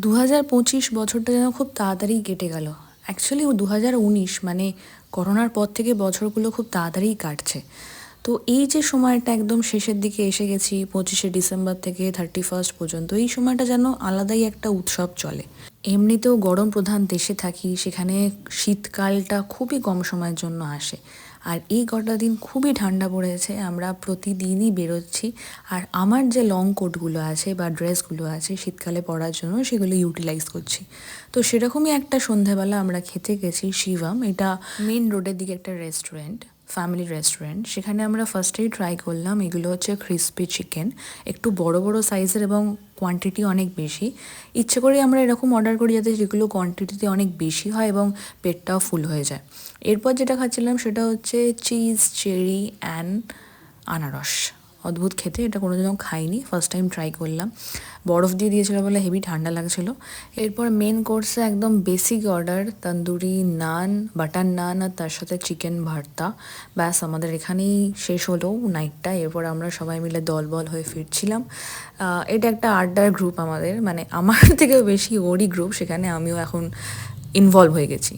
2025 বছরটা যেন খুব তাড়াতাড়ি কেটে গেল। অ্যাকচুয়ালি 2019 মানে করোনার পর থেকে বছরগুলো খুব তাড়াতাড়িই কাটছে। তো এই যে সময়টা একদম শেষের দিকে এসে গেছি, 25শে ডিসেম্বর থেকে 31st পর্যন্ত, এই সময়টা যেন আলাদাই একটা উৎসব চলে। এমনিতেও গরম প্রধান দেশে থাকি, সেখানে শীতকালটা খুবই কম সময়ের জন্য আসে। আর এই কটা দিন খুবই ঠান্ডা পড়েছে, আমরা প্রতিদিনই বেরোচ্ছি। আর আমার যে লং কোটগুলো আছে বা ড্রেসগুলো আছে শীতকালে পরার জন্য, সেগুলো ইউটিলাইজ করছি। তো সেরকমই একটা সন্ধেবেলা আমরা খেতে গেছি শিবম, এটা মেন রোডের দিকে একটা রেস্টুরেন্ট, ফ্যামিলি রেস্টুরেন্ট। সেখানে আমরা ফার্স্টেই ট্রাই করলাম, এগুলো হচ্ছে ক্রিসপি চিকেন, একটু বড় বড় সাইজের এবং কোয়ান্টিটি অনেক বেশি। ইচ্ছে করে আমরা এরকম অর্ডার করি যাতে যেগুলো কোয়ান্টিটিতে অনেক বেশি হয় এবং পেটটাও ফুল হয়ে যায়। এরপর যেটা খাচ্ছিলাম সেটা হচ্ছে চিজ চেরি অ্যান্ড আনারস। অদ্ভুত খেতে, এটা কোনোদিনও খাইনি, ফার্স্ট টাইম ট্রাই করলাম। বরফ দিয়ে দিয়েছিল বলে হেভি ঠান্ডা লাগছিল। এরপর মেন কোর্সে একদম বেসিক অর্ডার, তন্দুরি নান, বাটার নান আর তার সাথে চিকেন ভর্তা। ব্যাস আমাদের এখানেই শেষ হলো নাইটটা। এরপর আমরা সবাই মিলে দলবল হয়ে ফিরছিলাম। এটা একটা আড্ডার গ্রুপ আমাদের, মানে আমার থেকেও বেশি ওরই গ্রুপ, সেখানে আমিও এখন ইনভলভ হয়ে গেছি।